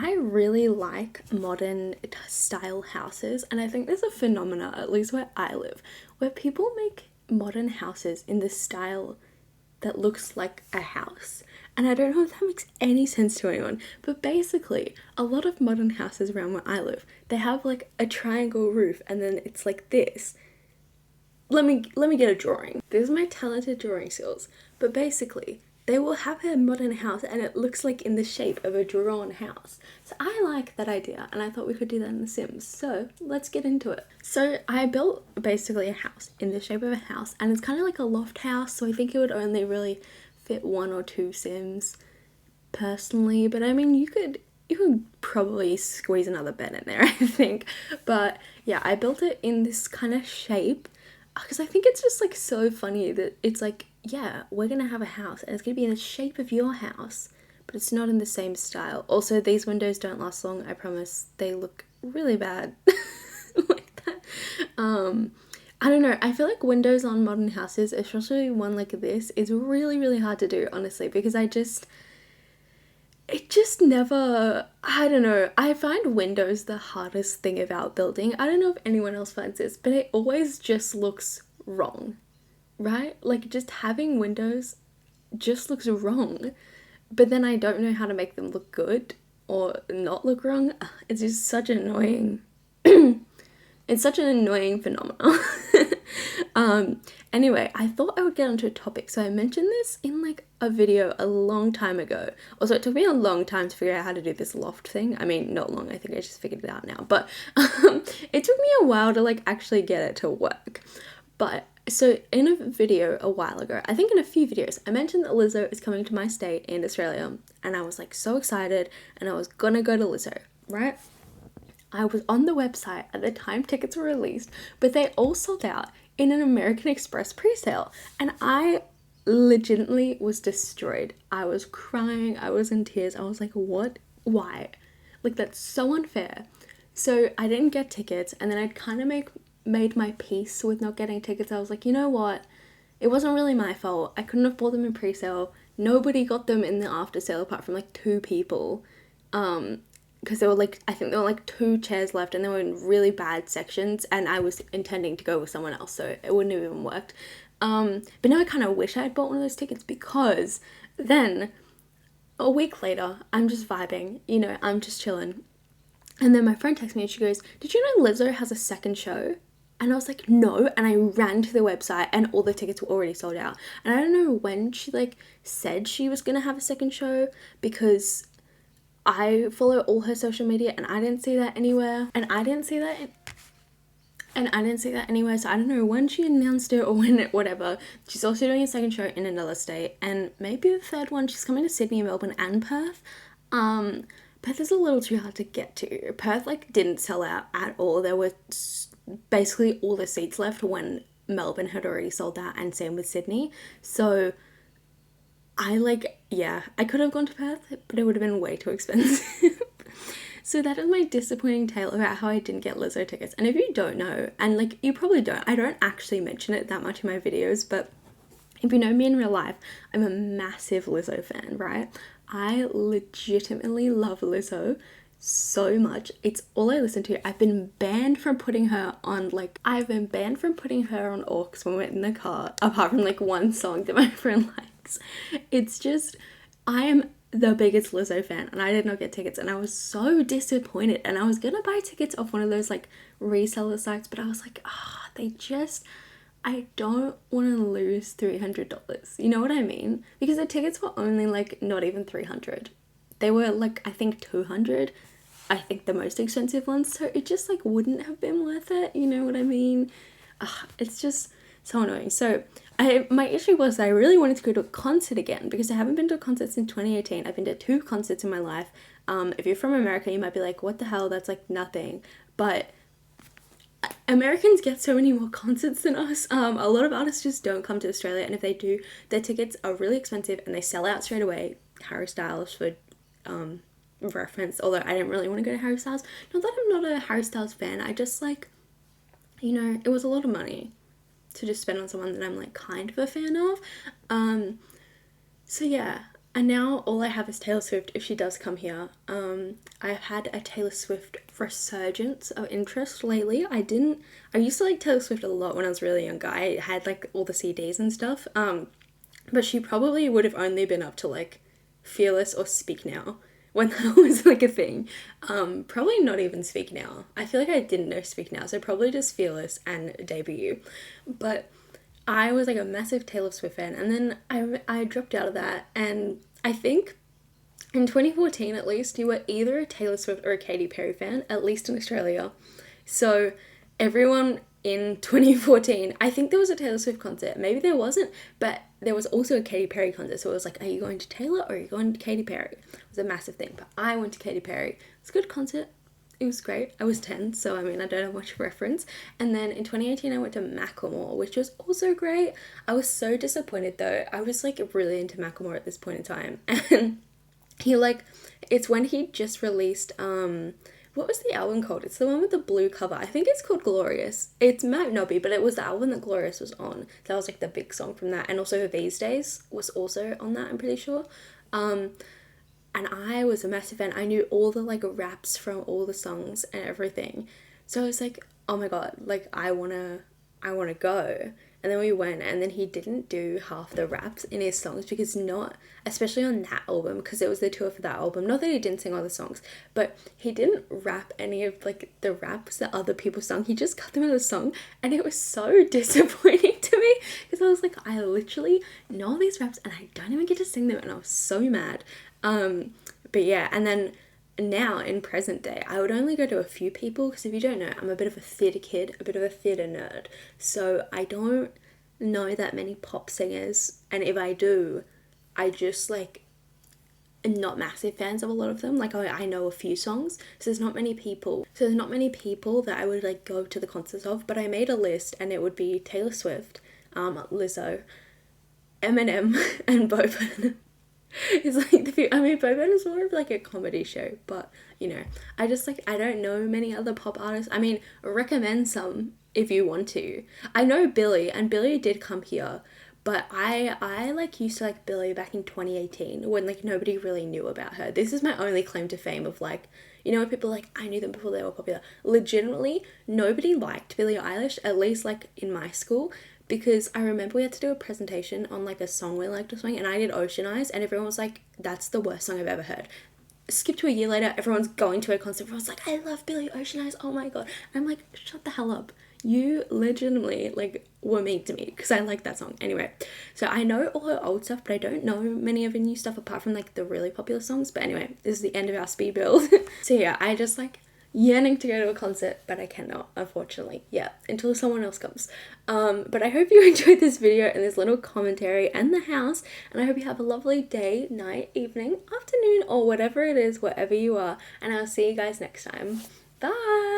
I really like modern style houses, and I think there's a phenomena, at least where I live, where people make modern houses in the style that looks like a house. And I don't know if that makes any sense to anyone, but basically, a lot of modern houses around where I live, they have like a triangle roof and then it's like this. Let me get a drawing. These are my talented drawing skills. But basically, they will have a modern house and it looks like in the shape of a drawn house. So I like that idea and I thought we could do that in The Sims. So let's get into it. So I built basically a house in the shape of a house, and it's kind of like a loft house, so I think it would only really fit 1 or 2 Sims personally, but I mean you could probably squeeze another bed in there, I think. But yeah, I built it in this kind of shape because I think it's just like so funny that it's like, yeah, we're gonna have a house and it's gonna be in the shape of your house, but it's not in the same style. Also, these windows don't last long, I promise. They look really bad like that. I don't know, I feel like windows on modern houses, especially one like this, is really, really hard to do, honestly, because it just never, I don't know, I find windows the hardest thing about building. I don't know if anyone else finds this, but it always just looks wrong, right? Like, just having windows just looks wrong, but then I don't know how to make them look good or not look wrong. It's just such an annoying it's such an annoying phenomenon. Anyway, I thought I would get onto a topic. So I mentioned this in like a video a long time ago. Also, it took me a long time to figure out how to do this loft thing. I mean, not long, I think I just figured it out now. But it took me a while to like actually get it to work. But so in a video a while ago, I think in a few videos, I mentioned that Lizzo is coming to my state in Australia. And I was like so excited and I was gonna go to Lizzo, right? I was on the website at the time tickets were released, but they all sold out in an American Express pre-sale. And I legitimately was destroyed. I was crying, I was in tears. I was like, what? Why? Like, that's so unfair. So I didn't get tickets, and then I'd kind of made my peace with not getting tickets. I was like, you know what? It wasn't really my fault. I couldn't have bought them in pre-sale. Nobody got them in the after sale apart from like 2 people. Because there were like, I think there were like 2 chairs left and they were in really bad sections, and I was intending to go with someone else, so it wouldn't have even worked. But now I kind of wish I had bought one of those tickets, because then a week later, I'm just vibing, you know, I'm just chilling. And then my friend texts me and she goes, did you know Lizzo has a second show? And I was like, no, and I ran to the website and all the tickets were already sold out. And I don't know when she like said she was gonna have a second show, because I follow all her social media and I didn't see that anywhere. And I didn't see that anywhere, so I don't know when she announced it or when it, whatever. She's also doing a second show in another state, and maybe the third one. She's coming to Sydney, Melbourne, and Perth. Perth is a little too hard to get to. Perth like didn't sell out at all. There were basically all the seats left when Melbourne had already sold out, and same with Sydney. So I could have gone to Perth, but it would have been way too expensive. So that is my disappointing tale about how I didn't get Lizzo tickets. And if you don't know, and like you probably don't, I don't actually mention it that much in my videos, but if you know me in real life, I'm a massive Lizzo fan, right? I legitimately love Lizzo so much. It's all I listen to. I've been banned from putting her on aux when we're in the car, apart from like one song that my friend likes. It's just, I am the biggest Lizzo fan and I did not get tickets, and I was so disappointed, and I was gonna buy tickets off one of those like reseller sites, but I was like, I don't want to lose $300. You know what I mean? Because the tickets were only like not even 300. They were like, I think 200. I think the most expensive ones. So it just like wouldn't have been worth it. You know what I mean? It's just so annoying. So my issue was that I really wanted to go to a concert again, because I haven't been to a concert since 2018. I've been to 2 concerts in my life. If you're from America, you might be like, what the hell? That's like nothing. But Americans get so many more concerts than us. A lot of artists just don't come to Australia, and if they do, their tickets are really expensive and they sell out straight away. Harry Styles for reference, although I didn't really want to go to Harry Styles. Not that I'm not a Harry Styles fan, I just like, you know, it was a lot of money to just spend on someone that I'm like kind of a fan of. So yeah, And now all I have is Taylor Swift if she does come here. I've had a Taylor Swift resurgence of interest lately. I used to like Taylor Swift a lot when I was really younger. I had like all the CDs and stuff. But she probably would have only been up to like Fearless or Speak Now when that was like a thing. Probably not even Speak Now. I feel like I didn't know Speak Now, so probably just Fearless and Debut. But I was like a massive Taylor Swift fan, and then I dropped out of that, and I think in 2014 at least you were either a Taylor Swift or a Katy Perry fan, at least in Australia. So everyone in 2014, I think there was a Taylor Swift concert. Maybe there wasn't, but there was also a Katy Perry concert. So it was like, are you going to Taylor or are you going to Katy Perry? It was a massive thing, but I went to Katy Perry. It was a good concert. It was great. I was 10, so I mean, I don't have much reference. And then in 2018, I went to Macklemore, which was also great. I was so disappointed though. I was like really into Macklemore at this point in time. And he like, it's when he just released, what was the album called? It's the one with the blue cover. I think it's called Glorious. It's Matt Nobby, but it was the album that Glorious was on. That was like the big song from that. And also These Days was also on that, I'm pretty sure. And I was a massive fan. I knew all the like raps from all the songs and everything. So I was like, oh my god, like I wanna go. And then we went, and then he didn't do half the raps in his songs because not, especially on that album, because it was the tour for that album. Not that he didn't sing all the songs, but he didn't rap any of like the raps that other people sung. He just cut them out of the song, and it was so disappointing to me because I was like, I literally know all these raps and I don't even get to sing them, and I was so mad. But yeah, and then now in present day, I would only go to a few people because if you don't know, I'm a bit of a theatre kid, a bit of a theatre nerd. So I don't know that many pop singers, and if I do, I just like am not massive fans of a lot of them. Like I know a few songs, so there's not many people. So there's not many people that I would like go to the concerts of, but I made a list and it would be Taylor Swift, Lizzo, Eminem, and Bo Burnham. It's like the few, I mean, Bo Burnham is more of like a comedy show, but you know, I just like, I don't know many other pop artists. I mean, recommend some if you want to. I know Billie, and Billie did come here, but I like used to like Billie back in 2018 when like nobody really knew about her. This is my only claim to fame of like, you know, when people are like, I knew them before they were popular. Legitimately, nobody liked Billie Eilish, at least like in my school, because I remember we had to do a presentation on like a song we liked or something, and I did Ocean Eyes, and everyone was like, that's the worst song I've ever heard. Skip to a year later, everyone's going to a concert, everyone's like, I love Billie Ocean Eyes, oh my god. I'm like, shut the hell up. You legitimately like were mean to me because I like that song. Anyway, so I know all her old stuff, but I don't know many of her new stuff apart from like the really popular songs. But anyway, this is the end of our speed build. So yeah, I just like yearning to go to a concert, but I cannot, unfortunately. Yeah, until someone else comes. But I hope you enjoyed this video and this little commentary and the house, and I hope you have a lovely day, night, evening, afternoon, or whatever it is, wherever you are, and I'll see you guys next time. Bye!